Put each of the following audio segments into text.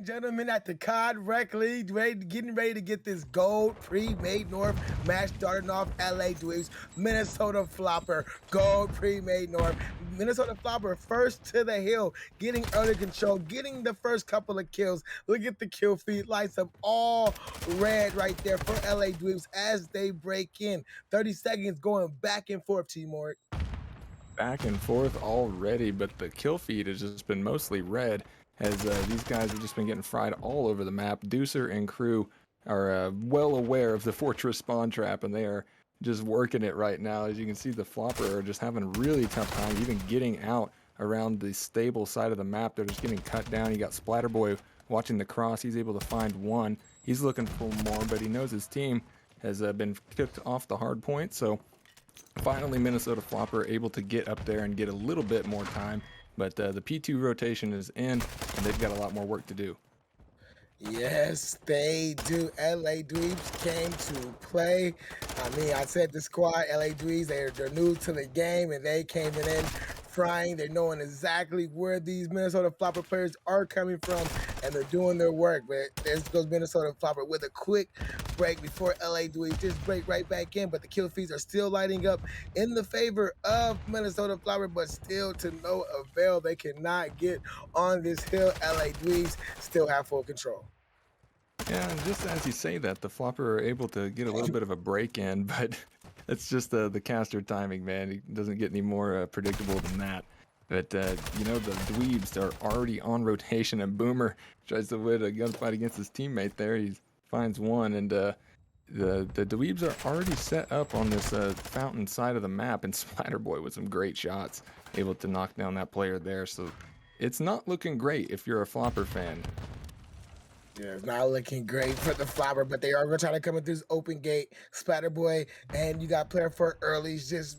and gentlemen, at the COD Rec League, getting ready to get this Gold Premade North match starting off. LA Dweebs, Minnesota Floppr, Gold Premade North. Minnesota Floppr first to the hill, getting early control, getting the first couple of kills. Look at the kill feed, lights up all red right there for LA Dweebs as they break in. 30 seconds going back and forth, Timor. Back and forth already, but the kill feed has just been mostly red as these guys have just been getting fried all over the map. Deucer and crew are well aware of the fortress spawn trap, and they are just working it right now. As you can see, the Floppr are just having a really tough time even getting out around the stable side of the map. They're just getting cut down. You got Splatterboy watching the cross. He's able to find one. He's looking for more, but he knows his team has been kicked off the hard point, so finally, Minnesota Floppr able to get up there and get a little bit more time, but the P2 rotation is in, and they've got a lot more work to do. Yes, they do. LA Dweebs came to play. I mean, I said the squad, LA Dweebs, they're new to the game, and they came in frying. They're knowing exactly where these Minnesota Floppr players are coming from, and they're doing their work. But there goes Minnesota Floppr with a quick break before LA Dweebs just break right back in. But the kill feeds are still lighting up in the favor of Minnesota Floppr, but still to no avail. They cannot get on this hill. LA Dweebs still have full control. Yeah, and just as you say that, the Floppr are able to get a little bit of a break in, but it's just the caster timing, man. He doesn't get any more predictable than that. But, you know, the Dweebs are already on rotation, and Boomer tries to win a gunfight against his teammate there. He finds one, and the Dweebs are already set up on this fountain side of the map, and Splatterboy with some great shots, able to knock down that player there. So it's not looking great if you're a Floppr fan. Yeah, it's not looking great for the Floppr, but they are going to try to come in through this open gate. Splatterboy, and you got player for early's just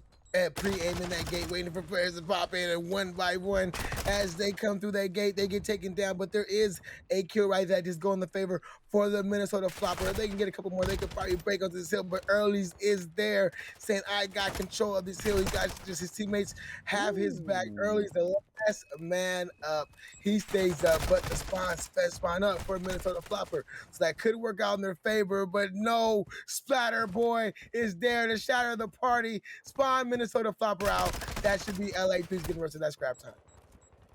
pre-aiming that gate, waiting for players to pop in, and one by one, as they come through that gate, they get taken down. But there is a kill right that just go in the favor for the Minnesota Floppr. If they can get a couple more, they could probably break onto this hill. But Early's is there, saying, "I got control of this hill." He got just his teammates have his back. Early's the last man up. He stays up, but the spawn up for Minnesota Floppr. So that could work out in their favor, but no, Splatterboy is there to shatter the party. Spawn Minnesota Floppr out. That should be LA Dweebs getting rest of that scrap time.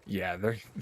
Yeah,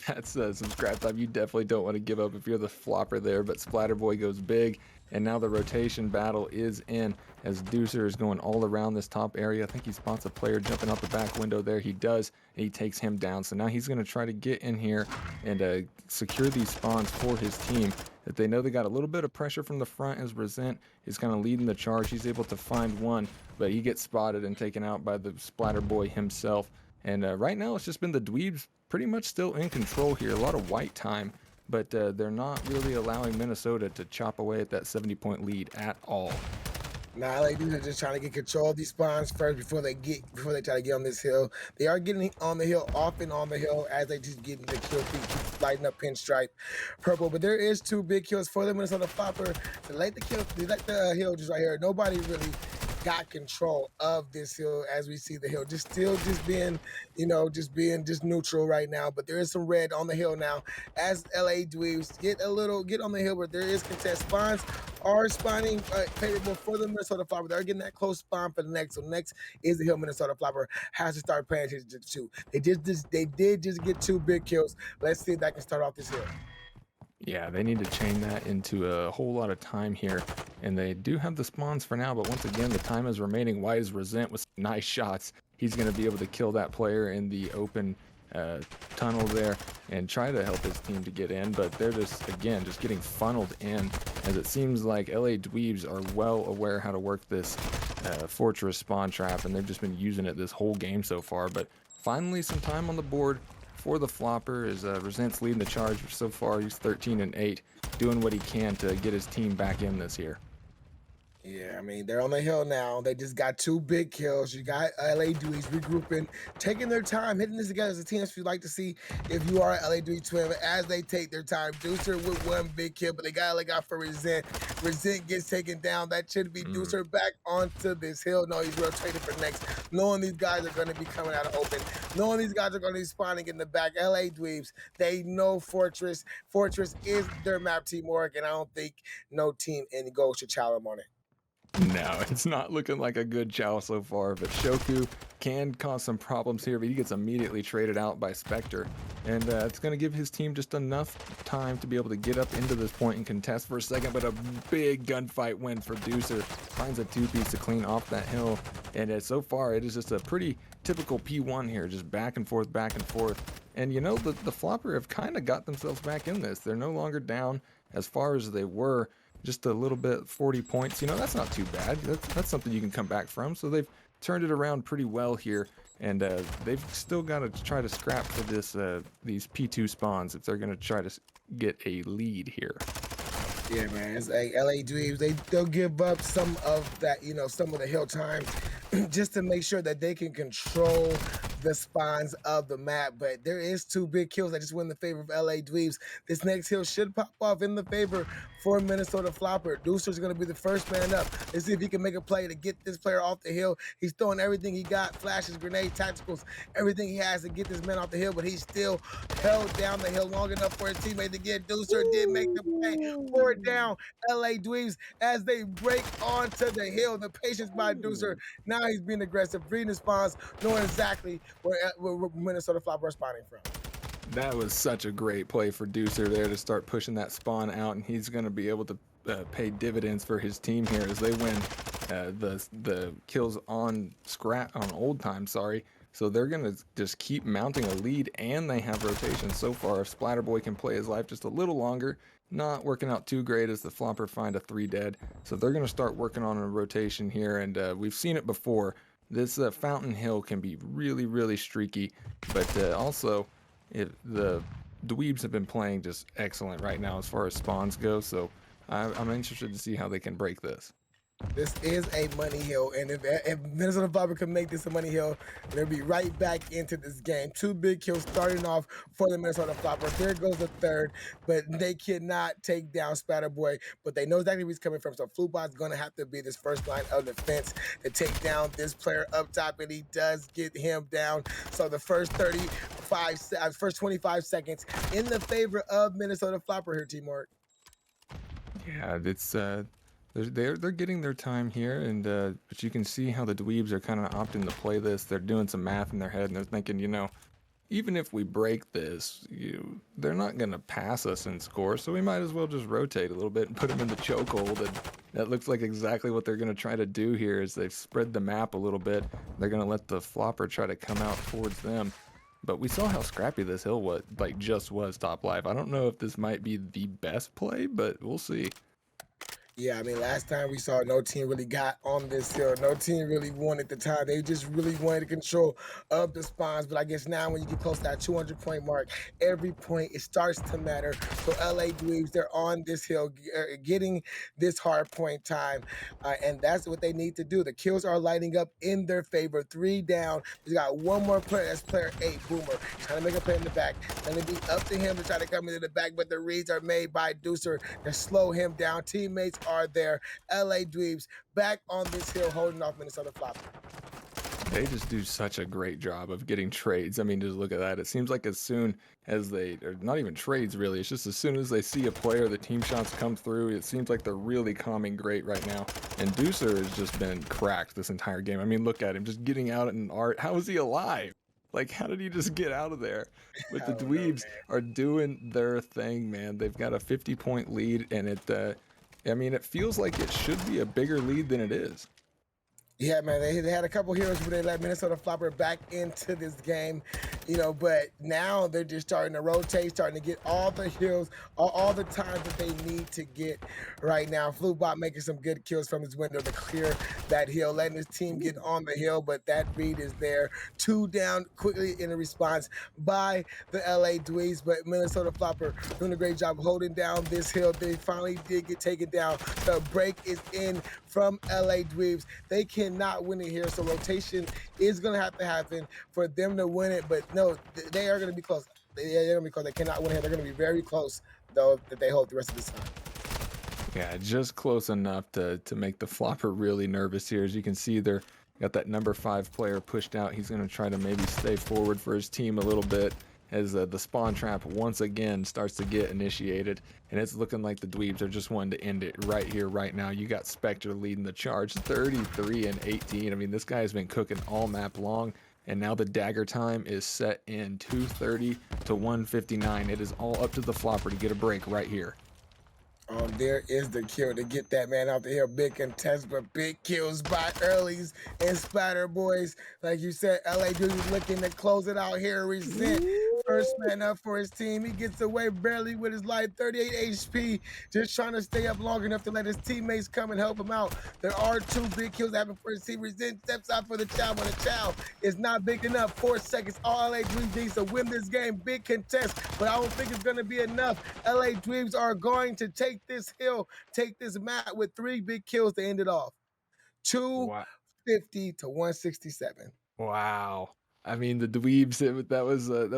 that's some scrap time. You definitely don't want to give up if you're the Floppr there, but Splatterboy goes big, and now the rotation battle is in as Deucer is going all around this top area. I think he spots a player jumping out the back window there. He does, and he takes him down. So now he's going to try to get in here and secure these spawns for his team. That they know they got a little bit of pressure from the front as Resent is kind of leading the charge. He's able to find one, but he gets spotted and taken out by the Splatterboy himself. And right now it's just been the Dweebs pretty much still in control here. A lot of white time, but they're not really allowing Minnesota to chop away at that 70-point lead at all. Now, LA Dweebs are just trying to get control of these spawns first before they try to get on this hill. They are getting on the hill, off and on the hill, as they just get the kill feed, keep lighting up pinstripe purple. But there is two big kills for the Minnesota Floppr. They let the hill just right here. Nobody really got control of this hill as we see the hill just being, just neutral right now. But there is some red on the hill now as LA Dweebs get on the hill, but there is contest. Spawns are spawning favorable for the Minnesota Floppr. They're getting that close spawn for the next. So next is the hill Minnesota Floppr has to start paying attention to. They did just get two big kills. Let's see if that can start off this hill. Yeah, they need to chain that into a whole lot of time here. And they do have the spawns for now, but once again, the time is remaining. Wise Resent with some nice shots. He's going to be able to kill that player in the open tunnel there and try to help his team to get in. But they're just getting funneled in, as it seems like LA Dweebs are well aware how to work this fortress spawn trap, and they've just been using it this whole game so far. But finally, some time on the board for the Floppr is Resent's leading the charge so far. He's 13-8, doing what he can to get his team back in this year. Yeah, I mean, they're on the hill now. They just got 2 big kills. You got LA Dweebs regrouping, taking their time, hitting this together as a team. If you'd like to see if you are an LA Dweeb twin, as they take their time. Deucer with 1 big kill, but they got to look out for Resent. Resent gets taken down. That should be Mm. Deucer back onto this hill. No, he's rotating for next. Knowing these guys are going to be coming out of open. Knowing these guys are going to be spawning in the back. LA Dweebs, they know Fortress. Fortress is their map teamwork, and I don't think no team in Gold should challenge them on it. No, it's not looking like a good chow so far, but Shoku can cause some problems here, but he gets immediately traded out by Spectre. And it's going to give his team just enough time to be able to get up into this point and contest for a second, but a big gunfight win for Deucer. Finds a 2-piece to clean off that hill, and so far it is just a pretty typical P1 here, just back and forth, back and forth. And you know, the Floppr have kind of got themselves back in this. They're no longer down as far as they were. Just a little bit, 40 points. You know, that's not too bad. That's something you can come back from. So they've turned it around pretty well here, and they've still got to try to scrap for these P2 spawns if they're going to try to get a lead here. Yeah, man. It's like LA Dweebs, they'll give up some of that, some of the hill time just to make sure that they can control the spawns of the map. But there is 2 big kills that just win in the favor of LA Dweebs. This next hill should pop off in the favor for Minnesota Floppr. Deucer's going to be the first man up. Let's see if he can make a play to get this player off the hill. He's throwing everything he got, flashes, grenades, tacticals, everything he has to get this man off the hill, but he's still held down the hill long enough for his teammate to get. Deucer did make the play. 4 down, LA Dweebs as they break onto the hill. The patience by Deucer. Now he's being aggressive, reading the spawns, knowing exactly where Minnesota Floppr are spawning from. That was such a great play for Deucer there to start pushing that spawn out, and he's going to be able to pay dividends for his team here as they win the kills on old time. Sorry. So they're going to just keep mounting a lead, and they have rotation so far. If Splatterboy can play his life just a little longer, not working out too great as the Floppr find a 3 dead. So they're going to start working on a rotation here, and we've seen it before. This Fountain Hill can be really, really streaky, but also the Dweebs have been playing just excellent right now as far as spawns go. So I'm interested to see how they can break this. This is a money hill, and if Minnesota Floppr can make this a money hill, they'll be right back into this game. 2 big kills starting off for the Minnesota Floppr. There goes the third, but they cannot take down Splatterboy, but they know exactly where he's coming from, so Flubot's going to have to be this first line of defense to take down this player up top, and he does get him down. So the first 25 seconds in the favor of Minnesota Floppr here, Teamwork. Yeah, it's they're getting their time here, and but you can see how the Dweebs are kind of opting to play this. They're doing some math in their head, and they're thinking, you know, even if we break this, they're not going to pass us in score, so we might as well just rotate a little bit and put them in the chokehold. And that looks like exactly what they're going to try to do here. Is they've spread the map a little bit. They're going to let the Floppr try to come out towards them. But we saw how scrappy this hill just was top life. I don't know if this might be the best play, but we'll see. Yeah, I mean, last time we saw no team really got on this hill. No team really won at the time. They just really wanted control of the spawns. But I guess now when you get close to that 200-point mark, every point, it starts to matter. So LA Dweebs, they're on this hill, getting this hard point time. And that's what they need to do. The kills are lighting up in their favor. 3 down. He's got 1 more player. That's player 8, Boomer. Trying to make a play in the back. Going to be up to him to try to come into the back. But the reads are made by Deucer to slow him down. Teammates are there. LA Dweebs back on this hill holding off Minnesota Floppr. They just do such a great job of getting trades. I mean, just look at that. It seems like as soon as or not even trades really, it's just as soon as they see a player, the team shots come through. It seems like they're really calming great right now. And Deucer has just been cracked this entire game. I mean, look at him just getting out in art. How is he alive? Like, how did he just get out of there? But the Dweebs are doing their thing, man. They've got a 50-point lead, and I mean, it feels like it should be a bigger lead than it is. Yeah, man, they had a couple heroes where they let Minnesota Floppr back into this game. But now they're just starting to rotate, starting to get all the kills, all the times that they need to get right now. Flubot making some good kills from his window to clear that hill, letting his team get on the hill, but that read is there. 2 down quickly in a response by the LA Dweebs, but Minnesota Floppr doing a great job holding down this hill. They finally did get taken down. The break is in from LA Dweebs. They cannot win it here, so rotation is going to have to happen for them to win it, but no, they are going to be close. They're going to be close. They cannot win it. They're going to be very close, though, that they hold the rest of this time. Yeah, just close enough to make the Flopper really nervous here. As you can see, they're got that number 5 player pushed out. He's going to try to maybe stay forward for his team a little bit as the spawn trap once again starts to get initiated. And it's looking like the Dweebs are just wanting to end it right here, right now. You got Spectre leading the charge, 33 and 18. I mean, this guy has been cooking all map long. And now the dagger time is set in 2:30 to 1:59. It is all up to the Flopper to get a break right here. There is the kill to get that man off the hill. Big contest, but big kills by Earlies and Splatter Boys. Like you said, LA Dude is looking to close it out here. Resent, first man up for his team. He gets away barely with his life, 38 HP, just trying to stay up long enough to let his teammates come and help him out. There are 2 big kills happening for his team. Resent steps out for the Chow, but the Chow is not big enough. 4 seconds. All LA Dweebs needs to win this game. Big contest, but I don't think it's going to be enough. LA Dweebs are going to take this hill, take this map with 3 big kills to end it off. 250 to 167. Wow. I mean, the Dweebs, that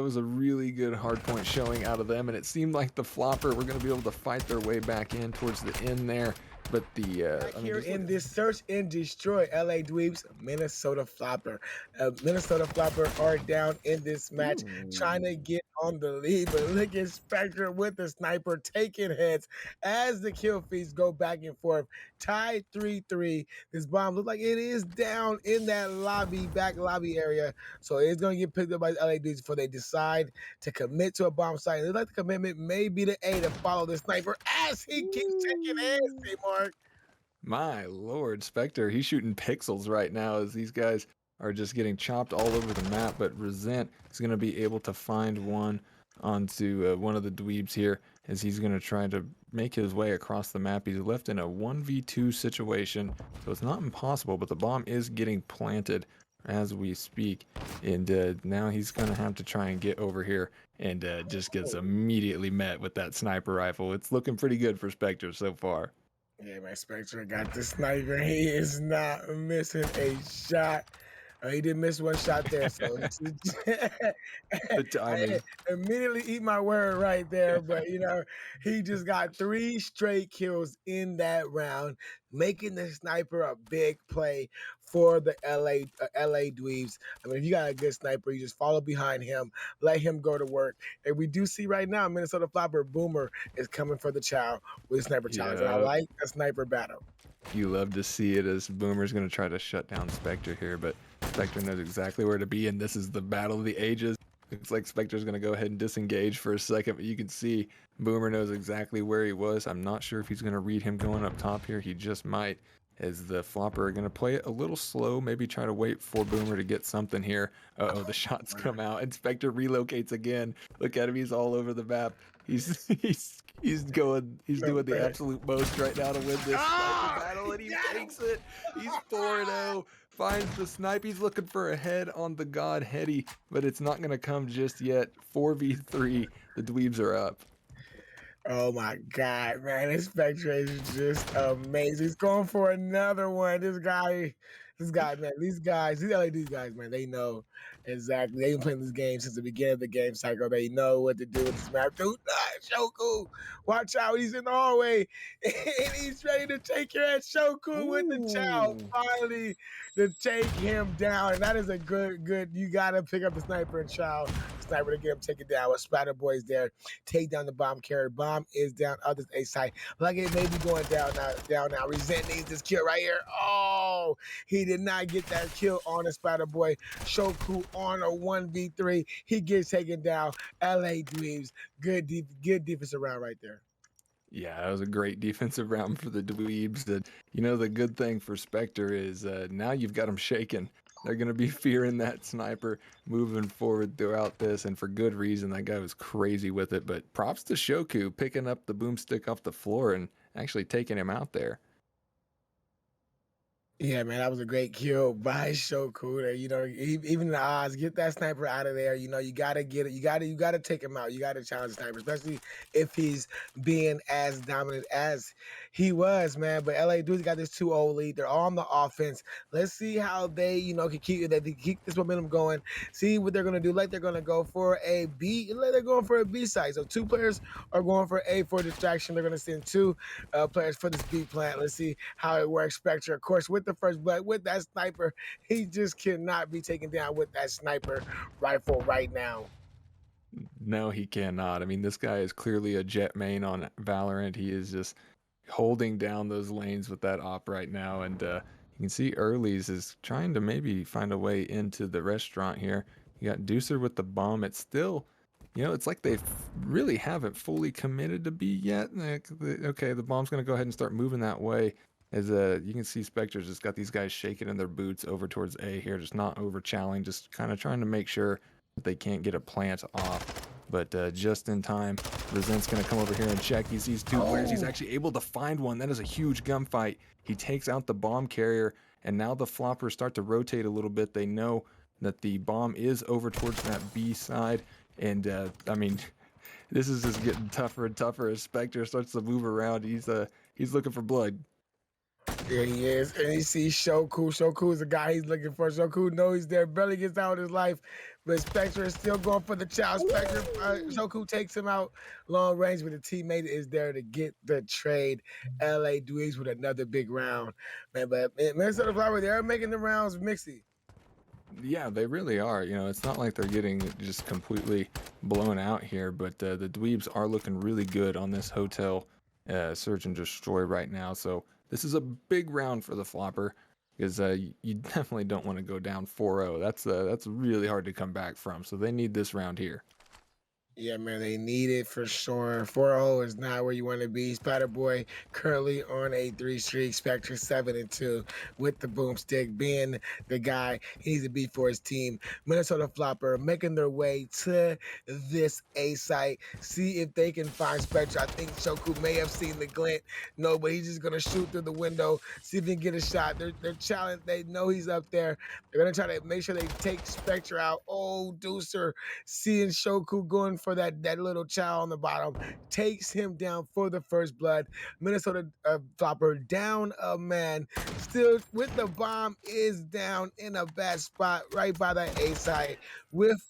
was a really good hardpoint showing out of them, and it seemed like the Flopper were going to be able to fight their way back in towards the end there. But Here in this search and destroy, LA Dweebs, Minnesota Floppr. Minnesota Floppr are down in this match, trying to get on the lead. But look at Spectre with the sniper taking heads as the kill feeds go back and forth. Tied 3-3. This bomb looks like it is down in that back lobby area. So it's going to get picked up by LA Dweebs before they decide to commit to a bomb site. It looks like the commitment may be the A to follow the sniper as he keeps taking heads, Mark. my Lord, Spectre, he's shooting pixels right now as these guys are just getting chopped all over the map. But Resent is going to be able to find one onto one of the Dweebs here as he's going to try to make his way across the map. He's left in a 1v2 situation, so it's not impossible, but the bomb is getting planted as we speak. And now he's going to have to try and get over here and just gets immediately met with that sniper rifle. It's looking pretty good for Spectre so far. Yeah, my Spectre got the sniper. He is not missing a shot. He didn't miss one shot there, so The timing. I immediately eat my word right there. But he just got 3 straight kills in that round, making the sniper a big play for the LA Dweebs. I mean, if you got a good sniper, you just follow behind him, let him go to work. And we do see right now, Minnesota Floppr Boomer is coming for the Chow with a sniper challenge. And I like a sniper battle. You love to see it as Boomer's going to try to shut down Spectre here, but Spectre knows exactly where to be, and this is the battle of the ages. Looks like Spectre's going to go ahead and disengage for a second, but you can see Boomer knows exactly where he was. I'm not sure if he's going to read him going up top here. He just might, as the Flopper are going to play it a little slow, maybe try to wait for Boomer to get something here. Uh-oh, the shots come out, and Spectre relocates again. Look at him, he's all over the map. He's doing the absolute most right now to win this sniper battle, and he takes it. He's 4-0, finds the snipe. He's looking for a head on the god Hetty, but it's not going to come just yet. 4v3, the Dweebs are up. Oh my God, man. This Spectre is just amazing. He's going for another one. This guy, man, these LAD guys, man, they know exactly. They've been playing this game since the beginning of the game cycle. They know what to do with this map. Dude, Shoku, watch out. He's in the hallway. And he's ready to take your ass. Shoku with the Chow. Finally to take him down. And that is a good. You got to pick up the sniper and Chow. Sniper to get him taken down with Splatter Boys there. Take down the bomb carrier. Bomb is down. Others A side. Like it may be going down now. Resent needs this kill right here. Oh, he did not get that kill on the Splatter Boy. Shoku on a 1v3. He gets taken down. LA Dweebs. Good defensive round right there. Yeah, that was a great defensive round for the Dweebs. The good thing for Spectre is now you've got him shaken. They're going to be fearing that sniper moving forward throughout this, and for good reason. That guy was crazy with it. But props to Shoku picking up the boomstick off the floor and actually taking him out there. Yeah, man, that was a great kill by Shokuda. Even the odds, get that sniper out of there. You gotta get it. You gotta take him out. You gotta challenge the sniper, especially if he's being as dominant as he was, man. But LA Dudes got this 2-0 lead. They're all on the offense. Let's see how can keep this momentum going. See what they're gonna do. Like they're gonna go for a B. Like they're going for a B side. So two players are going for A for distraction. They're gonna send two players for this B plant. Let's see how it works. Spectre, of course, with the first blood, with that sniper, he just cannot be taken down with that sniper rifle right now. No, he cannot. I mean, this guy is clearly a jet main on Valorant. He is just holding down those lanes with that op right now. And you can see Early's is trying to maybe find a way into the restaurant here. You got Deucer with the bomb. It's still, it's like they really haven't fully committed to B yet. Okay, the bomb's going to go ahead and start moving that way. As you can see, Spectre's just got these guys shaking in their boots over towards A here, just not over challenging, just kind of trying to make sure that they can't get a plant off. But just in time, Resent's going to come over here and check. He sees two players. He's actually able to find one. That is a huge gunfight. He takes out the bomb carrier, and now the floppers start to rotate a little bit. They know that the bomb is over towards that B side. And, I mean, this is just getting tougher and tougher as Spectre starts to move around. He's looking for blood. There he is. And he sees Shoku. Shoku is the guy he's looking for. Shoku knows he's there, barely gets out of his life. But Spectre is still going for the child. Shoku takes him out long range, but the teammate is there to get the trade. LA Dweebs with another big round. Man, but Minnesota Floppr, they're making the rounds mixy. Yeah, they really are. It's not like they're getting just completely blown out here, but the Dweebs are looking really good on this hotel search and destroy right now. So this is a big round for the Flopper because you definitely don't want to go down 4-0. That's really hard to come back from. So they need this round here. Yeah, man, they need it for sure. 4-0 is not where you want to be. Spider-Boy currently on a 3 streak. Spectre 7-2 with the boomstick, being the guy he needs to be for his team. Minnesota Floppr making their way to this A site. See if they can find Spectre. I think Shoku may have seen the glint. No, but he's just gonna shoot through the window. See if he can get a shot. They're challenged. They know he's up there. They're gonna try to make sure they take Spectre out. Oh, Deucer, seeing Shoku going for that little child on the bottom, takes him down for the first blood. Minnesota Floppr down a man, still with the bomb, is down in a bad spot right by that A site with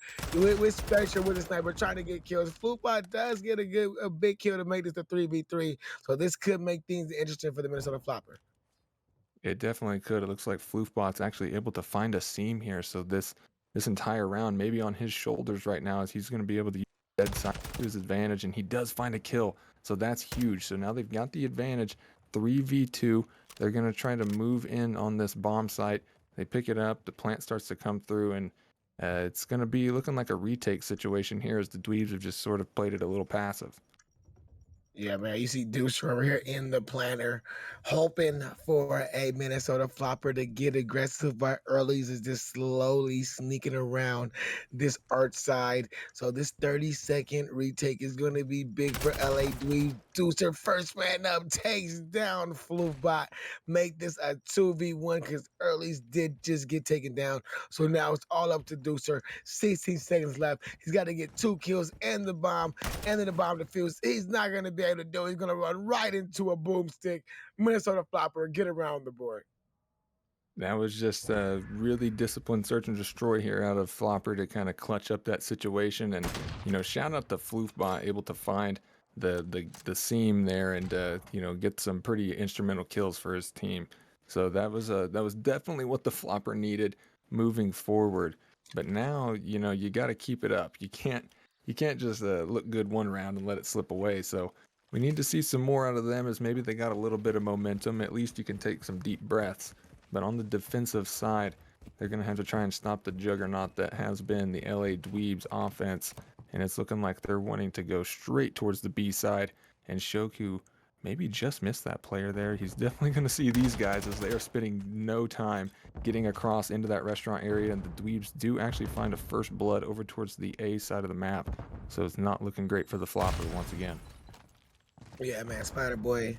Spectre with a sniper trying to get kills. Floopbot does get a big kill to make this a 3v3, so this could make things interesting for the Minnesota Floppr. It definitely could. It looks like Floofbot's actually able to find a seam here. So this entire round, maybe on his shoulders right now, as he's going to be able to use dead side to his advantage, and he does find a kill. So that's huge. So now they've got the advantage, 3v2. They're going to try to move in on this bomb site. They pick it up. The plant starts to come through, and it's going to be looking like a retake situation here as the Dweebs have just sort of played it a little passive. Yeah, man, you see Deuce over here in the planner, hoping for a Minnesota Floppr to get aggressive, but Early's is just slowly sneaking around this art side. So this 30-second retake is going to be big for LA Dweeb. Deucer, first man up, takes down Floofbot. Make this a 2v1 because Early's did just get taken down. So now it's all up to Deucer. 16 seconds left. He's got to get 2 kills and the bomb, and then the bomb defuse. He's not going to be able to do it. He's going to run right into a boomstick. Minnesota Floppr, get around the board. That was just a really disciplined search and destroy here out of Flopper to kind of clutch up that situation. And, shout out to Floofbot, able to find the seam there and, get some pretty instrumental kills for his team. So that was definitely what the Flopper needed moving forward. But now, you got to keep it up. You can't just look good one round and let it slip away. So we need to see some more out of them as maybe they got a little bit of momentum. At least you can take some deep breaths. But on the defensive side, they're going to have to try and stop the juggernaut that has been the LA Dweebs offense. And it's looking like they're wanting to go straight towards the B side. And Shoku maybe just missed that player there. He's definitely going to see these guys as they are spending no time getting across into that restaurant area, and the Dweebs do actually find a first blood over towards the A side of the map, so it's not looking great for the Floppr once again. Yeah, man, Spider Boy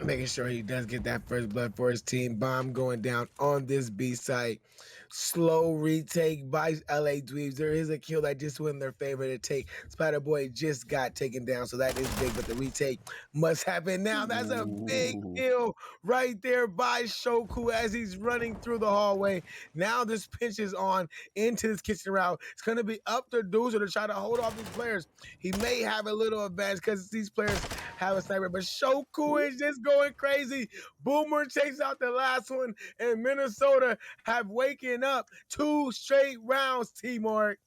making sure he does get that first blood for his team. Bomb going down on this B site. Slow retake by LA Dweebs. There is a kill that just went in their favor to take. Spider Boy just got taken down, so that is big, but the retake must happen now. That's a big Ooh. kill right there by Shoku as he's running through the hallway. Now this pinch is on into this kitchen route. It's going to be up to Doozer to try to hold off these players. He may have a little advantage because these players have a sniper, but Shoku is just going crazy. Boomer takes out the last one, and Minnesota have waken up 2 straight rounds, T-Mark.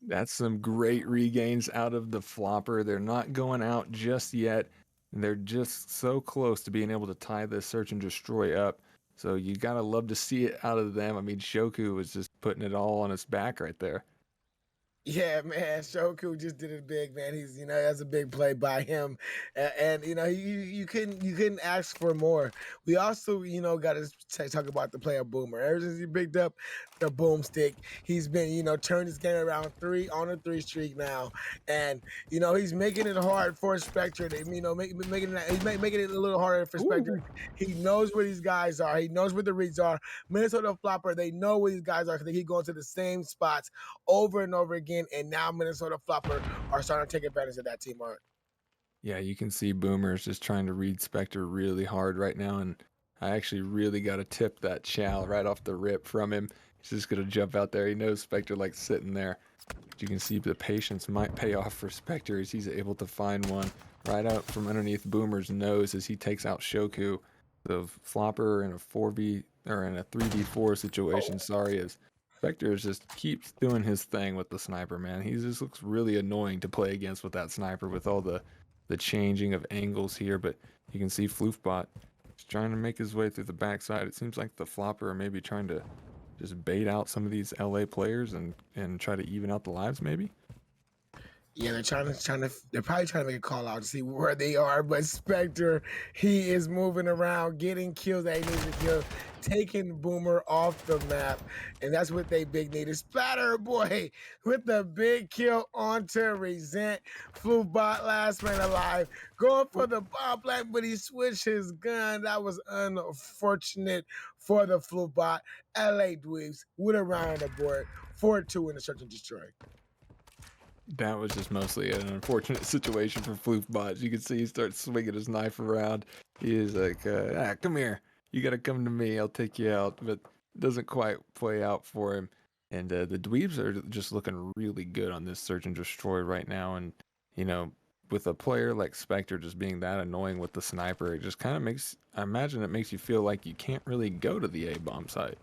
That's some great regains out of the Floppr. They're not going out just yet. They're just so close to being able to tie this search and destroy up. So you gotta love to see it out of them. I mean, Shoku was just putting it all on his back right there. Yeah, man, Shoku just did it big, man. He's, that's a big play by him, and you couldn't ask for more. We also, got to talk about the player Boomer. Ever since he picked up the boomstick, he's been, turned his game around on a 3 streak now, and he's making it hard for Spectre. Making it a little harder for Spectre. Ooh. He knows where these guys are. He knows where the reads are. Minnesota Floppr, they know where these guys are because they keep going to the same spots over and over again. And now Minnesota Floppr are starting to take advantage of that, team art. Yeah, you can see Boomer's just trying to read Spectre really hard right now, and I actually really got to tip that chow right off the rip from him. He's just going to jump out there. He knows Spectre like sitting there. But you can see the patience might pay off for Spectre as he's able to find one right out from underneath Boomer's nose as he takes out Shoku. The Floppr in a 4v or in a 3v4 situation, sorry, as Spectre just keeps doing his thing with the sniper, man. He just looks really annoying to play against with that sniper with all the changing of angles here, but you can see Floofbot is trying to make his way through the backside. It seems like the Floppr are maybe trying to just bait out some of these LA players and try to even out the lives, maybe. Yeah, they're they're probably trying to make a call out to see where they are. But Spectre, he is moving around, getting kills that he needs to kill, taking Boomer off the map, and that's what they big need. Is Splatter Boy with the big kill onto Resent. Flew bot last man alive, going for the bomb plant, but he switched his gun. That was unfortunate for the Flu bot. LA Dweebs with a round on the board, 4-2 in the search and destroy. That was just mostly an unfortunate situation for Floofbot. You can see he starts swinging his knife around. He is like, come here. You got to come to me. I'll take you out. But it doesn't quite play out for him. And the Dweebs are just looking really good on this search and destroy right now. And, with a player like Spectre just being that annoying with the sniper, it just kind of makes, I imagine it makes you feel like you can't really go to the A-bomb site.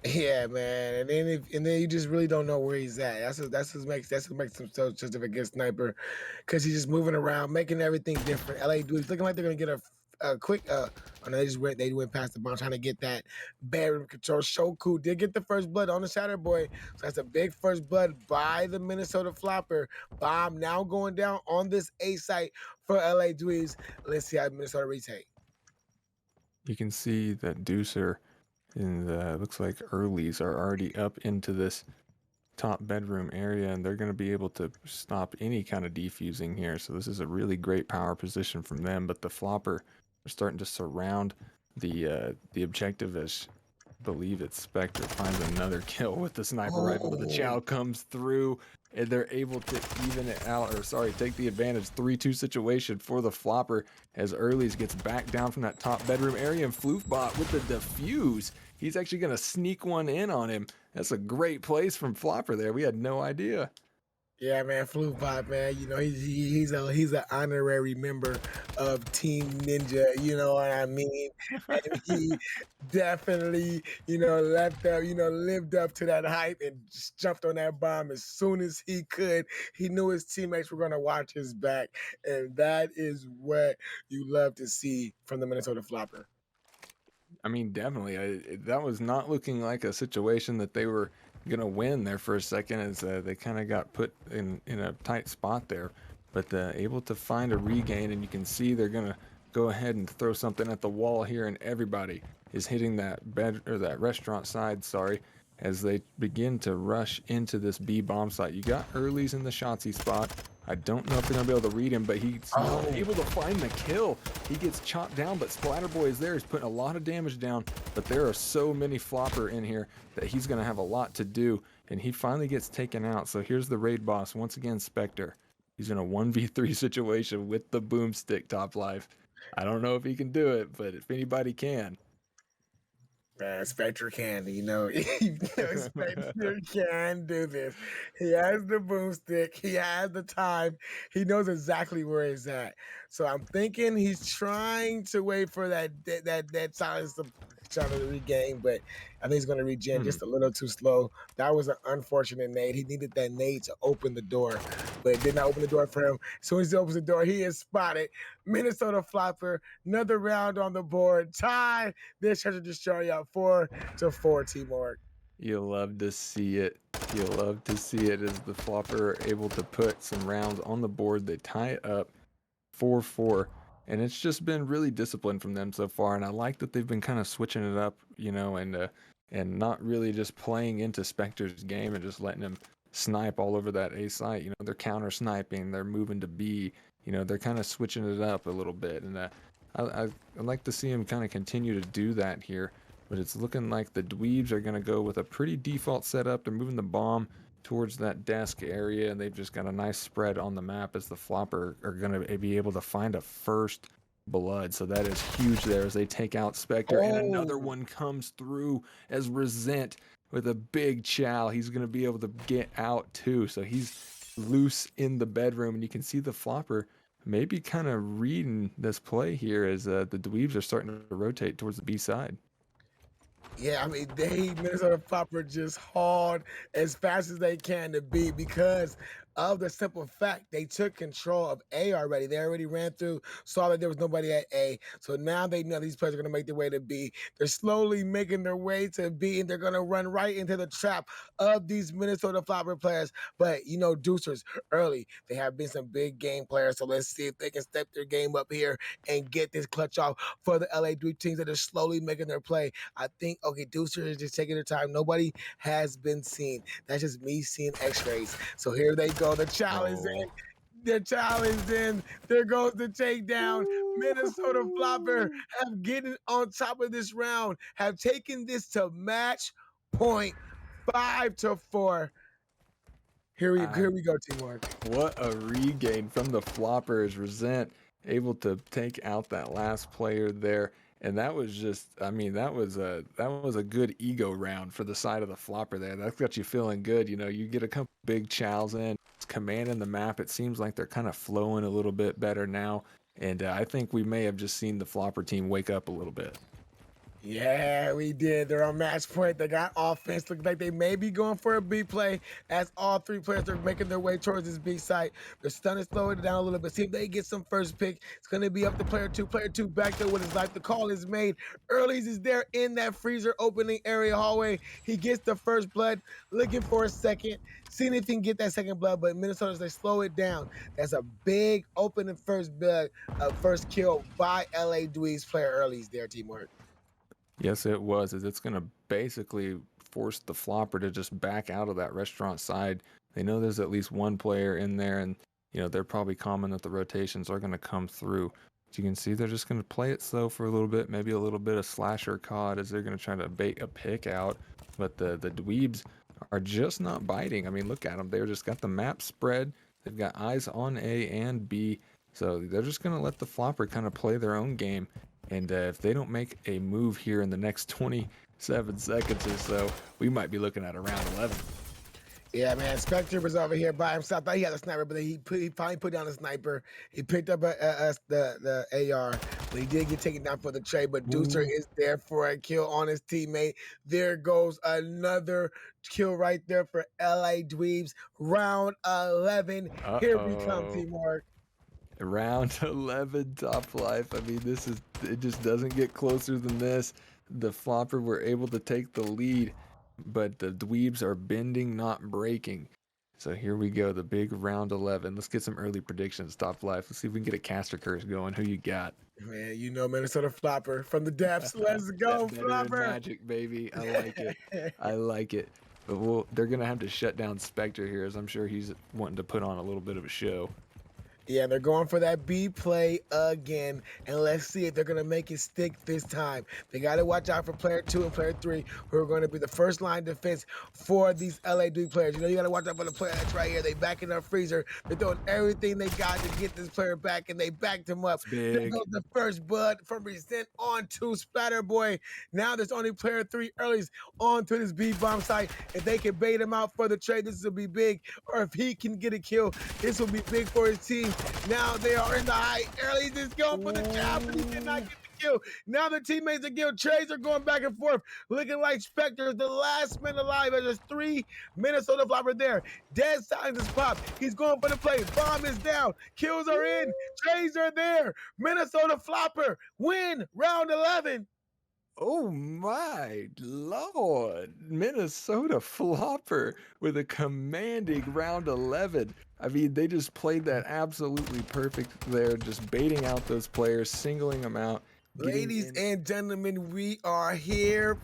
Yeah, man, and then you just really don't know where he's at. That's what makes him so just a good sniper, because he's just moving around, making everything different. LA dudes looking like they're gonna get a quick. Oh no, they went past the bomb trying to get that barrier control. Shoku did get the first blood on the Shatter Boy, so that's a big first blood by the Minnesota Floppr. Bomb now going down on this A site for LA Dweebs. Let's see how Minnesota retake. You can see that Deucer and looks like earlies are already up into this top bedroom area, and they're going to be able to stop any kind of defusing here. So this is a really great power position from them. But the Floppr are starting to surround the objective as I believe it's Spectre finds another kill with the sniper rifle, but the chow comes through and they're able to even it out, or sorry, take the advantage. 3-2 situation for the Floppr as Earlies gets back down from that top bedroom area, and Floofbot with the defuse. He's actually going to sneak one in on him. That's a great place from Floppr there. We had no idea. Yeah, man, Floofbot, man. He's an honorary member of Team Ninja. You know what I mean? And he definitely, lived up to that hype and just jumped on that bomb as soon as he could. He knew his teammates were gonna watch his back, and that is what you love to see from the Minnesota Floppr. I mean, definitely. That was not looking like a situation that they were gonna win there for a second, as they kind of got put in a tight spot there. but able to find a regain, and you can see they're gonna go ahead and throw something at the wall here, and everybody is hitting that bed or that restaurant side, sorry, as they begin to rush into this B bomb site. You got Early's in the Shotzi spot. I don't know if they're gonna be able to read him, but he's not Oh, able to find the kill. He gets chopped down, but Splatterboy is there. He's putting a lot of damage down, but there are so many Floppr in here that he's gonna have a lot to do, and he finally gets taken out. So here's the raid boss once again, Spectre. He's in a 1v3 situation with the boomstick, Top Life. I don't know if he can do it, but if anybody can. man, Spectre can, Spectre can do this. He has the boomstick. He has the time. He knows exactly where he's at. So I'm thinking he's trying to wait for that silence to try to regain, but I think he's going to regen Hmm. just a little too slow. That was an unfortunate nade. He needed that nade to open the door, but it did not open the door for him. As soon as he opens the door, he is spotted. Minnesota Floppr, another round on the board. Tie this treasure destroyer up 4-4, Teamwork. You'll love to see it. You'll love to see it as the Floppr are able to put some rounds on the board. They tie it up 4-4, and it's just been really disciplined from them so far. And I like that they've been kind of switching it up, and not really just playing into Spectre's game and just letting him snipe all over that A site. They're counter sniping, they're moving to B. They're kind of switching it up a little bit, and I'd like to see him kind of continue to do that here. But it's looking like the Dweebs are going to go with a pretty default setup. They're moving the bomb towards that desk area, and they've just got a nice spread on the map as the Floppr are going to be able to find a first blood. So that is huge there as they take out Spectre, and another Oh, one comes through as Resent with a big chow. He's going to be able to get out too. So he's loose in the bedroom, and you can see the Floppr maybe kind of reading this play here as the Dweebs are starting to rotate towards the B side. yeah, I mean, Minnesota Flopper just hauled as fast as they can to B because of the simple fact they took control of A already. They already ran through, saw that there was nobody at A. So now they know these players are going to make their way to B. They're slowly making their way to B, and they're going to run right into the trap of these Minnesota Flopper players. But, Deucers early, they have been some big game players. So let's see if they can step their game up here and get this clutch off for the LA Dweeb teams that are slowly making their play. I think, okay, Deucer is just taking their time. Nobody has been seen. That's just me seeing x-rays. So here they go. The challenge Oh. in. The challenge in. There goes the takedown. Minnesota Flopper have getting on top of this round, have taken this to match point 5-4. Here we go, teamwork. What a regain from the Floppers. Resent able to take out that last player there. And that was just, I mean, that was a good ego round for the side of the Floppr there. That's got you feeling good. You get a couple big chows in, it's commanding the map. It seems like they're kind of flowing a little bit better now. And I think we may have just seen the Floppr team wake up a little bit. Yeah, we did. They're on match point. They got offense. Look like they may be going for a B play as all three players are making their way towards this B site. They're starting to slow it down a little bit. See if they get some first pick. It's going to be up to player two. Player two back there with his life. The call is made. Early's is there in that freezer opening area hallway. He gets the first blood, looking for a second, seeing if he can get that second blood. But Minnesota's, they slow it down. That's a big opening first blood, first kill by LA Dweebs player Early's there, teamwork. Yes, it was. As it's going to basically force the Floppr to just back out of that restaurant side. They know there's at least one player in there, and they're probably common that the rotations are going to come through. As you can see, they're just going to play it slow for a little bit, maybe a little bit of slasher COD as they're going to try to bait a pick out. But the Dweebs are just not biting. I mean, look at them. They're just got the map spread. They've got eyes on A and B. So they're just going to let the Floppr kind of play their own game. And if they don't make a move here in the next 27 seconds or so, we might be looking at around 11. Yeah, man. Spectre was over here by himself. Thought he had a sniper, but he finally put down a sniper. He picked up the AR, but he did get taken down for the trade. But Deucer Ooh. is there for a kill on his teammate. There goes another kill right there for LA Dweebs. Round 11. Here we come, Uh-oh. teamwork. Round 11, Top Life. I mean, it just doesn't get closer than this. The Floppr were able to take the lead, but the Dweebs are bending, not breaking. So here we go, the big round 11. Let's get some early predictions, top life. Let's see if we can get a caster curse going. Who you got? Man, you know Minnesota Floppr from the depths. Let's That go, veteran Floppr. magic, baby. I like it. I like it. But they're gonna have to shut down Spectre here, as I'm sure he's wanting to put on a little bit of a show. Yeah, they're going for that B play again, and let's see if they're going to make it stick this time. They got to watch out for player 2 and player 3, who are going to be the first line defense for these LA Duke players. You know, you got to watch out for the player that's right here. They backing up Freezer. They're doing everything they got to get this player back, and they backed him up. It's There big. goes the first bud from Resent on to Splatterboy. Now there's only player 3 earlies on to this B bomb site. If they can bait him out for the trade, this will be big. Or if he can get a kill, this will be big for his team. Now they are in the high early. Just going for the jab, but he did not get the kill. Now the teammates of Guild Trades are going back and forth, looking like Spectre is the last man alive. There's 3 Minnesota Floppr there. Dead silence is popped. He's going for the play. Bomb is down. Kills are in. Trades are there. Minnesota Floppr win round 11. Oh my lord, Minnesota Flopper with a commanding round 11. I mean, they just played that absolutely perfect there, just baiting out those players, singling them out, getting Ladies in. and gentlemen, we are here.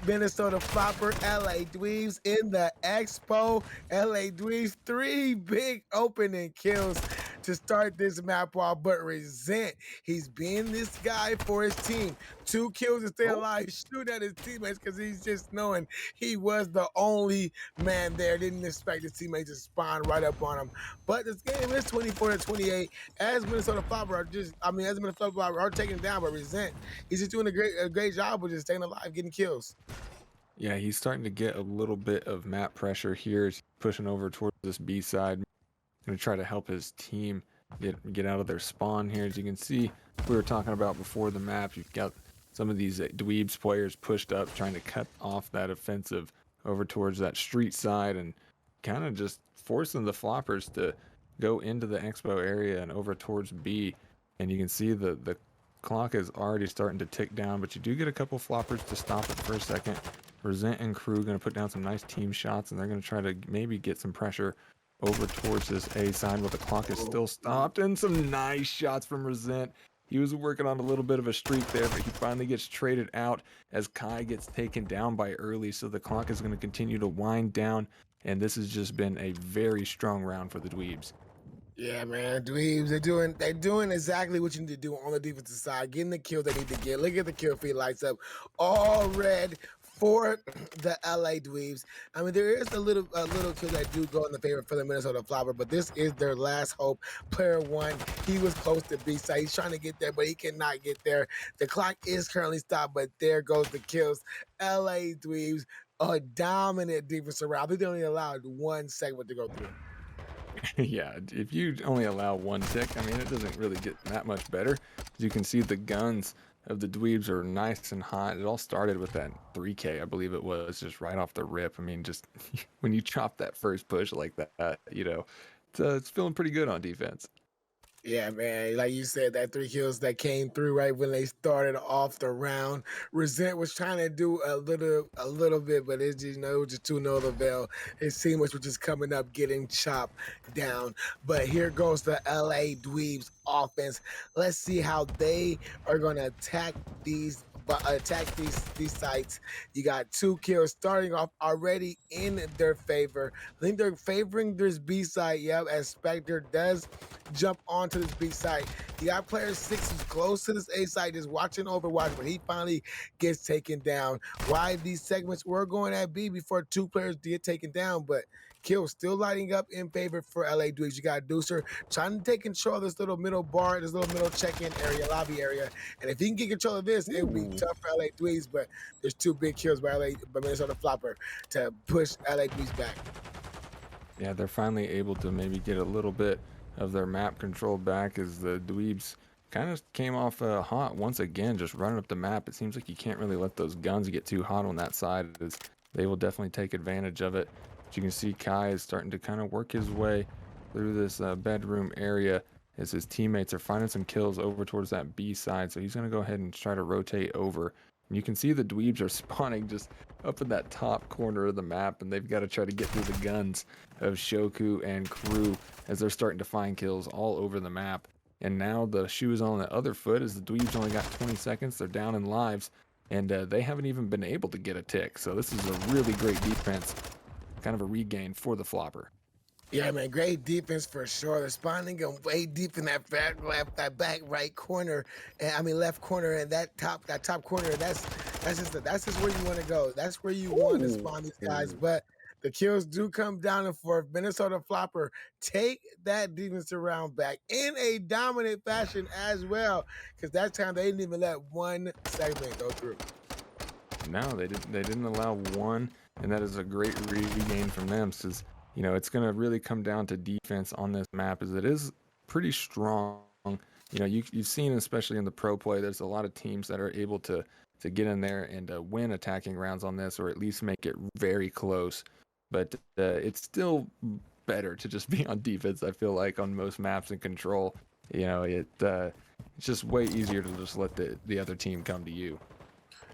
Minnesota Floppr, LA Dweebs in the Expo. LA Dweebs, 3 big opening kills to start this map off. But Resent, he's being this guy for his team. 2 kills to stay Oh. alive, shoot at his teammates because he's just knowing he was the only man there. Didn't expect his teammates to spawn right up on him. But this game is 24-28. As Minnesota Floppr as Minnesota Floppr are taking it down, but Resent, he's just doing a great job with just staying alive, getting kills. Yeah, he's starting to get a little bit of map pressure here. He's pushing over towards this B side. Going to try to help his team get out of their spawn here. As you can see, we were talking about before the map, you've got some of these Dweebs players pushed up, trying to cut off that offensive over towards that street side and kind of just forcing the Floppers to go into the expo area and over towards B. And you can see the clock is already starting to tick down, but you do get a couple Floppers to stop it for a second. Resent and crew going to put down some nice team shots, and they're going to try to maybe get some pressure over towards this A side, but the clock is still stopped, and some nice shots from Resent. He was working on a little bit of a streak there, but he finally gets traded out as Kai gets taken down by early, so the clock is going to continue to wind down, and this has just been a very strong round for the Dweebs. Yeah, man, Dweebs, they're doing exactly what you need to do on the defensive side, getting the kill they need to get. Look at the kill feed lights up, all red for the LA Dweebs. I mean, there is a little kill that do go in the favor for the Minnesota Floppr, but this is their last hope. Player 1, he was close to B side. He's trying to get there, but he cannot get there. The clock is currently stopped, but there goes the kills. LA Dweebs, a dominant defense around. I think they only allowed 1 segment to go through. Yeah, if you only allow 1 tick, I mean, it doesn't really get that much better. As you can see, the guns of the Dweebs are nice and hot. It all started with that 3K, I believe it was, just right off the rip. I mean, just when you chop that first push like that, you know, it's feeling pretty good on defense. Yeah, man. Like you said, that 3 kills that came through right when they started off the round. Resent was trying to do a little bit, but it just, it was just to no avail. His team was just coming up, getting chopped down. But here goes the LA Dweebs offense. Let's see how they are gonna attack these sites. You got 2 kills starting off already in their favor. I think they're favoring this B side. Yep, as Spectre does jump onto this B side. You got player 6 who's close to this A side, just watching Overwatch, but he finally gets taken down. Why these segments were going at B before 2 players get taken down, but kill still lighting up in favor for LA Dweebs. You got Deucer trying to take control of this little middle bar, this little middle check-in area, lobby area. And if he can get control of this, it would be tough for LA Dweebs, but there's 2 big kills by Minnesota Floppr to push LA Dweebs back. Yeah, they're finally able to maybe get a little bit of their map control back as the Dweebs kind of came off hot once again, just running up the map. It seems like you can't really let those guns get too hot on that side, as they will definitely take advantage of it. But you can see Kai is starting to kind of work his way through this bedroom area as his teammates are finding some kills over towards that B side. So he's going to go ahead and try to rotate over You can see the Dweebs are spawning just up in that top corner of the map, and they've got to try to get through the guns of Shoku and crew as they're starting to find kills all over the map. And now the shoe is on the other foot as the Dweebs only got 20 seconds. They're down in lives, and they haven't even been able to get a tick. So this is a really great defense, kind of a regain for the Floppr. Yeah, man, great defense for sure. They're spawning them way deep in that back left, that back right corner, and I mean left corner, and that top corner. That's just where you want to go. That's where you want to spawn these guys. But the kills do come down and forth. Minnesota Floppr take that defense around back in a dominant fashion as well, because that time they didn't even let one segment go through. No, they didn't. They didn't allow one, and that is a great regain from them. Because it's going to really come down to defense on this map, as it is pretty strong. You've seen, especially in the pro play, there's a lot of teams that are able to get in there and win attacking rounds on this, or at least make it very close. But it's still better to just be on defense. I feel like on most maps and control, it's just way easier to just let the other team come to you.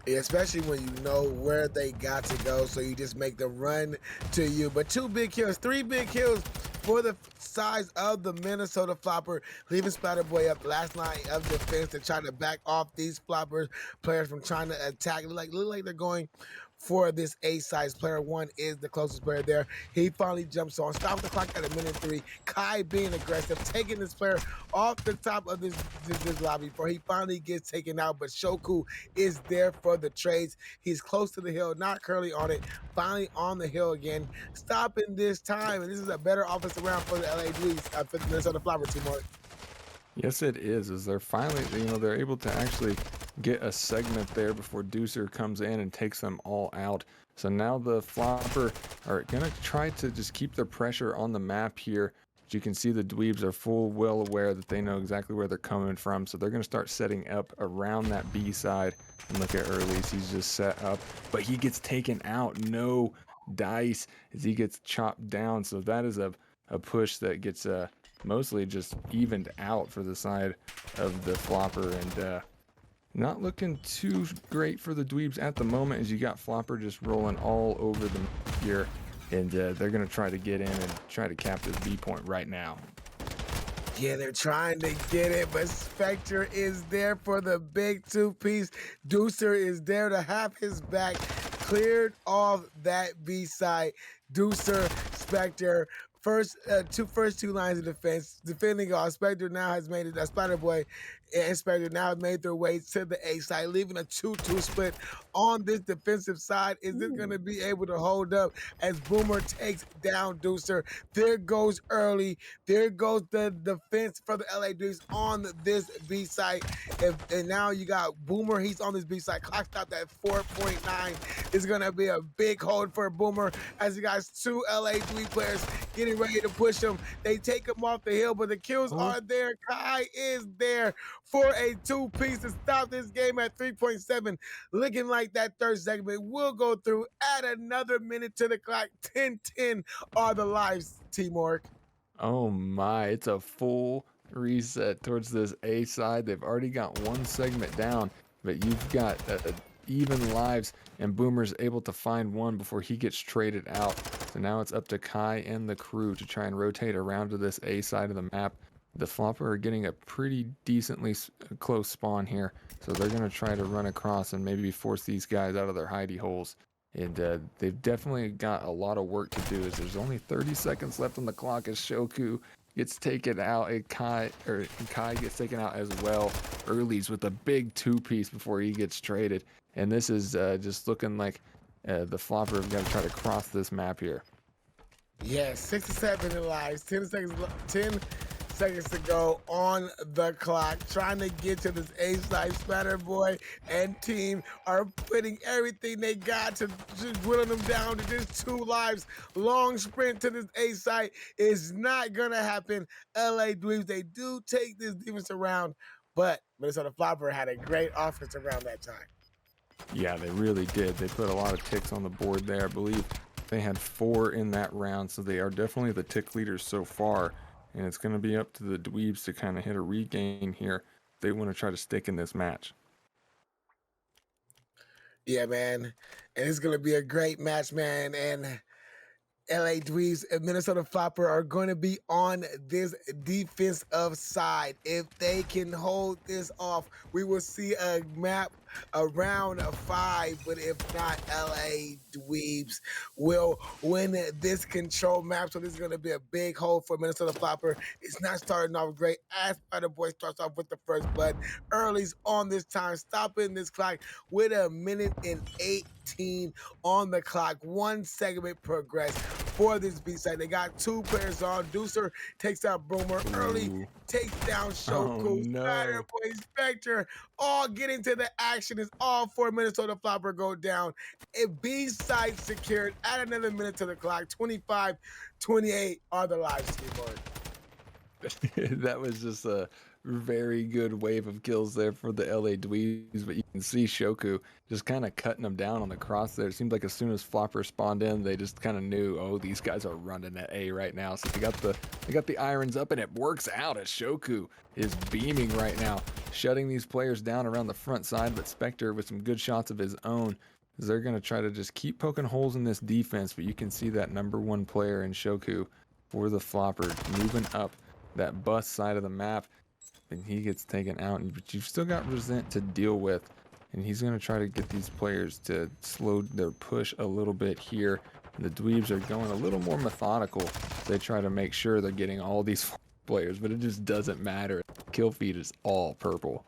Especially when you know where they got to go, so you just make them run to you. But 2 big kills, 3 big kills for the size of the Minnesota Floppr, leaving Splatterboy up last line of defense to try to back off these Floppers players from trying to attack. Look like they're going for this A-size. Player 1 is the closest player there. He finally jumps on, stops the clock at a minute 3. Kai being aggressive, taking this player off the top of this lobby before he finally gets taken out. But Shoku is there for the trades. He's close to the hill, not currently on it, finally on the hill again, stopping this time. And this is a better offensive round for the LA Dweebs, for the Minnesota Floppr team. Yes, it is. As they're finally, they're able to actually get a segment there before Deucer comes in and takes them all out. So now the Floppr are going to try to just keep their pressure on the map here. As you can see, the Dweebs are well aware that they know exactly where they're coming from. So they're going to start setting up around that B side. And look at Early's, he's just set up, but he gets taken out. No dice as he gets chopped down. So that is a push that gets mostly just evened out for the side of the Floppr, and not looking too great for the Dweebs at the moment, as you got Floppr just rolling all over them here, and they're going to try to get in and try to cap this B point right now. Yeah, they're trying to get it, but Spectre is there for the big 2-piece. Deucer is there to have his back. Cleared off that B side. Deucer, Spectre, first two lines of defense. Defending off, Spectre now has made it. Splatterboy and Spectre now have made their way to the A side, leaving a 2-2 split on this defensive side. Is this going to be able to hold up as Boomer takes down Deucer? There goes Early. There goes the defense for the LA Dweebs on this B side. And now you got Boomer. He's on this B side. Clock stopped at 4.9. It's going to be a big hold for Boomer as you guys 2 LA Dweeb players getting ready to push him. They take him off the hill, but the kills are there. Kai is there for a 2-piece to stop this game at 3.7. Looking like that third segment will go through. Add another minute to the clock. 10-10 are the lives, Teamwork. Oh my, it's a full reset towards this A side. They've already got one segment down, but you've got even lives, and Boomer's able to find one before he gets traded out. So now it's up to Kai and the crew to try and rotate around to this A side of the map. The Floppr are getting a pretty decently close spawn here, so they're going to try to run across and maybe force these guys out of their hidey holes. And they've definitely got a lot of work to do, as there's only 30 seconds left on the clock as Shoku gets taken out, and Kai gets taken out as well. Early's with a big 2-piece before he gets traded. And this is just looking like the Floppr have got to try to cross this map here. Yeah, 6-7 lives, 10 seconds to go on the clock, trying to get to this A-side. Splatterboy and team are putting everything they got to just whittle them down to just 2 lives. Long sprint to this A-side is not gonna happen. LA Dweebs, they do take this defense around, but Minnesota Floppr had a great offense around that time. Yeah, they really did. They put a lot of ticks on the board there. I believe they had 4 in that round, so they are definitely the tick leaders so far. And it's going to be up to the Dweebs to kind of hit a regain here if they want to try to stick in this match. Yeah, man. And it's gonna be a great match, man. And LA Dweebs and Minnesota Floppr are going to be on this defensive side. If they can hold this off, we will see a map around a 5. But if not, LA Dweebs will win this control map. So this is going to be a big hole for Minnesota Floppr. It's not starting off great as Spider Boy starts off with the first blood. Early's on this time, stopping this clock with a minute and 18 on the clock. One segment progressed for this B side. They got 2 players on. Deucer takes out Boomer. Early Ooh. takes down Oh Shoku. no. Spider-Boy, Spectre, all getting to the action is all for Minnesota Floppr go down. A B side secured. Add another minute to the clock. 25-28 are the live team board. That was just a very good wave of kills there for the LA Dweebs, but you can see Shoku just kind of cutting them down on the cross there. It seemed like as soon as Floppr spawned in, they just kind of knew, oh, these guys are running at A right now. So they got the irons up, and it works out as Shoku is beaming right now, shutting these players down around the front side. But Spectre with some good shots of his own, they're going to try to just keep poking holes in this defense. But you can see that #1 player in Shoku for the Floppr moving up that bus side of the map, and he gets taken out. But you've still got Resent to deal with, and he's going to try to get these players to slow their push a little bit here. The Dweebs are going a little more methodical. They try to make sure they're getting all these players, but it just doesn't matter. Kill feed is all purple.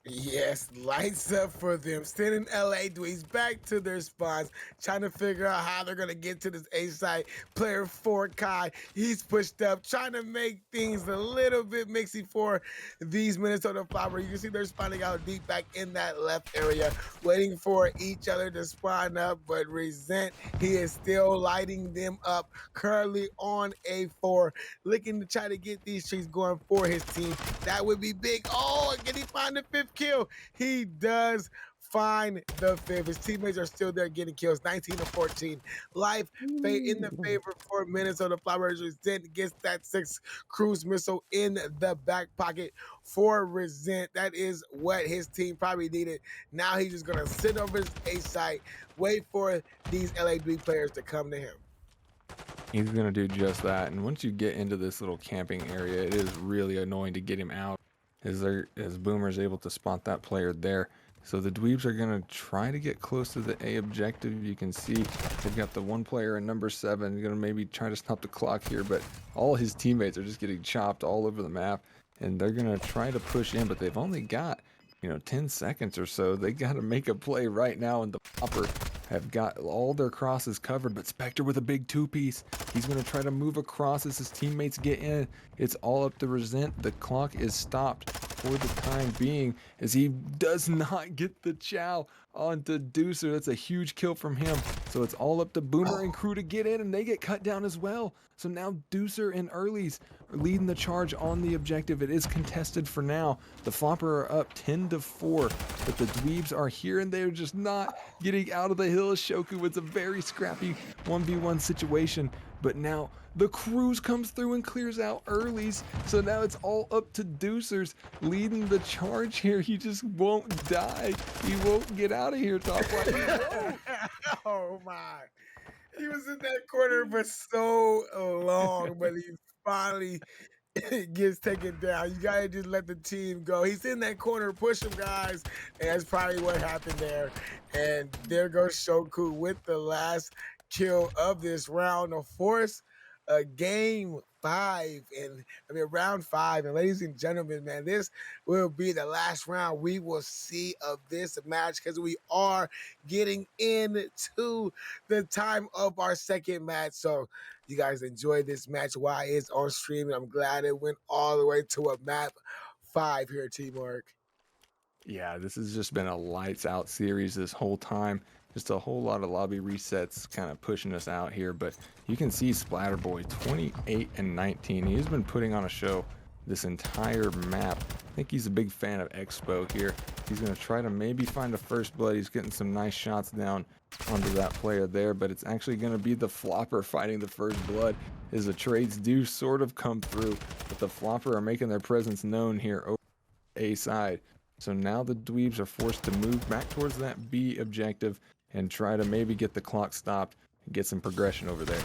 Yes, lights up for them. Sending LA Dweebs back to their spawns, trying to figure out how they're going to get to this A side. Player 4, Kai, he's pushed up, trying to make things a little bit mixy for these Minnesota Floppr. You can see they're spawning out deep back in that left area, waiting for each other to spawn up. But Resent, he is still lighting them up, currently on A4, looking to try to get these trees going for his team. That would be big. Oh, can he find the 5th kill? He does find the 5th. His teammates are still there getting kills. 19-14. Life in the favor for Minnesota Floppr. Resent gets that 6th cruise missile in the back pocket for Resent. That is what his team probably needed. Now he's just gonna sit over his A site, wait for these LAB players to come to him. He's going to do just that. And once you get into this little camping area, it is really annoying to get him out as Boomer's able to spot that player there. So the Dweebs are going to try to get close to the A objective. You can see they've got the 1 player in #7. They're going to maybe try to stop the clock here, but all his teammates are just getting chopped all over the map. And they're going to try to push in, but they've only got, 10 seconds or so. They got to make a play right now, and the Floppr have got all their crosses covered. But Spectre with a big 2-piece. He's going to try to move across as his teammates get in. It's all up to Resent. The clock is stopped for the time being as he does not get the chow onto Deucer. That's a huge kill from him. So it's all up to Boomer and crew to get in, and they get cut down as well. So now Deucer and Earlies are leading the charge on the objective. It is contested for now. The Floppr are up 10-4, but the Dweebs are here, and they're just not getting out of the hill. Shoku with a very scrappy 1v1 situation, but now the cruise comes through and clears out Earlies. So now it's all up to Deucers leading the charge here. He just won't die. He won't get out of here, top line. Oh my. He was in that corner for so long, but he finally gets taken down. You gotta just let the team go. He's in that corner, push him, guys. And that's probably what happened there. And there goes Shoku with the last kill of this round of force. Game 5 and round 5. And ladies and gentlemen, man, this will be the last round we will see of this match because we are getting into the time of our second match. So you guys enjoy this match while it's on stream. And I'm glad it went all the way to a map 5 here, Teamwork. Yeah, this has just been a lights out series this whole time. Just a whole lot of lobby resets kind of pushing us out here, but you can see Splatterboy 28-19. He's been putting on a show this entire map. I think he's a big fan of Expo here. He's going to try to maybe find a first blood. He's getting some nice shots down onto that player there, but it's actually going to be the Floppr fighting the first blood as the trades do sort of come through, but the Floppr are making their presence known here over A side. So now the Dweebs are forced to move back towards that B objective and try to maybe get the clock stopped and get some progression over there.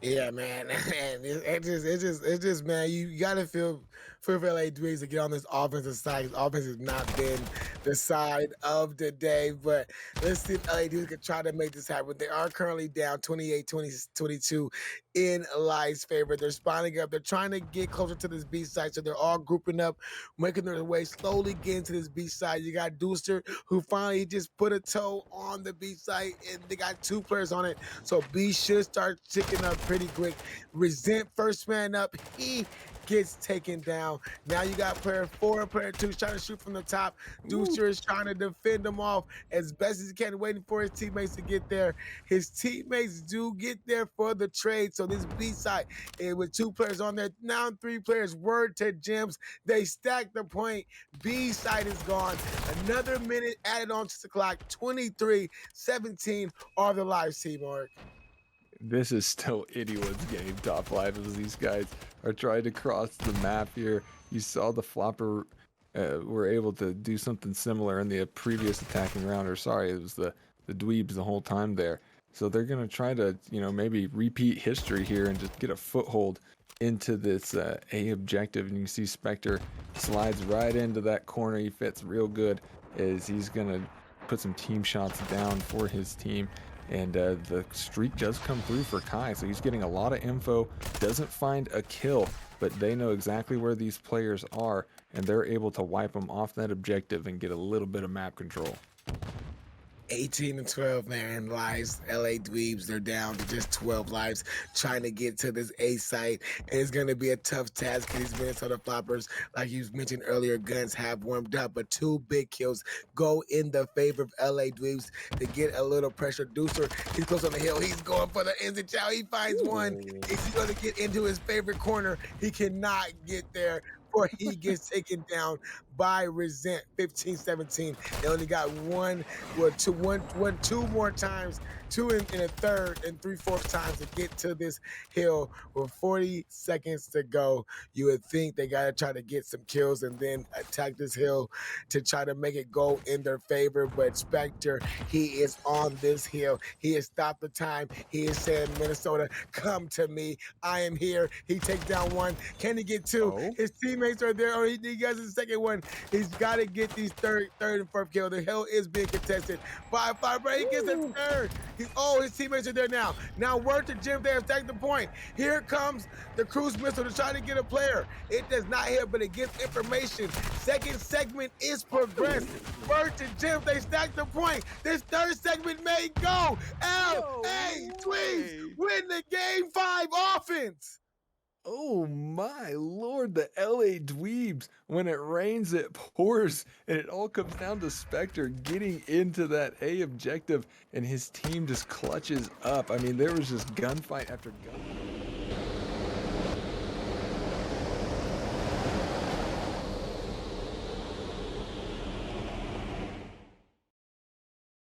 Yeah, man, and it's just, man. You gotta feel for LA Dweebs to get on this offensive side. His offense has not been the side of the day, but let's see if LA Dweebs can try to make this happen. They are currently down 28-22 in Live's favor. They're spawning up. They're trying to get closer to this B side, so they're all grouping up, making their way slowly getting to this B side. You got Deucer, who finally just put a toe on the B side, and they got 2 players on it. So B should start ticking up pretty quick. Resent first man up. He gets taken down. Now you got player 4 and player 2 trying to shoot from the top. Deucer is trying to defend them off as best as he can, waiting for his teammates to get there. His teammates do get there for the trade. So this B side, with 2 players on there, now 3 players. Word to Gems. They stack the point. B side is gone. Another minute added on to the clock. 23-17 are the Live team, Mark. This is still anyone's game, top 5, as these guys are trying to cross the map here. You saw the Floppr were able to do something similar in the previous attacking round, or sorry, it was the Dweebs the whole time there. So they're going to try to, maybe repeat history here and just get a foothold into this A objective. And you can see Spectre slides right into that corner. He fits real good as he's going to put some team shots down for his team. And the streak does come through for Kai, so he's getting a lot of info, doesn't find a kill, but they know exactly where these players are, and they're able to wipe them off that objective and get a little bit of map control. 18-12, man. Lives. LA Dweebs, they're down to just 12 lives trying to get to this A site. And it's going to be a tough task because these Minnesota Floppers, like you mentioned earlier, guns have warmed up, but 2 big kills go in the favor of LA Dweebs to get a little pressure. Deucer, he's close on the hill. He's going for the instant chow. He finds one. Is he going to get into his favorite corner? He cannot get there, or he gets taken down by Resent. 15-17. They only got two more times, 2 in a third and 3/4 times to get to this hill with 40 seconds to go. You would think they got to try to get some kills and then attack this hill to try to make it go in their favor. But Spectre, he is on this hill. He has stopped the time. He is saying, Minnesota, come to me. I am here. He takes down 1. Can he get 2? Oh. His teammates are there. Or he gets the second one. He's got to get these third and fourth kill. The hill is being contested by Floppr. He gets a third. His teammates are there now. Now word to Jim, they have stacked the point. Here comes the cruise missile to try to get a player. It does not hit, but it gives information. Second segment is progressed. Word to Jim, they stacked the point. This third segment may go. LA Dweebs win the game 5 offense. Oh my lord, the LA Dweebs. When it rains, it pours, and it all comes down to Spectre getting into that A objective, and his team just clutches up. I mean, there was just gunfight after gunfight.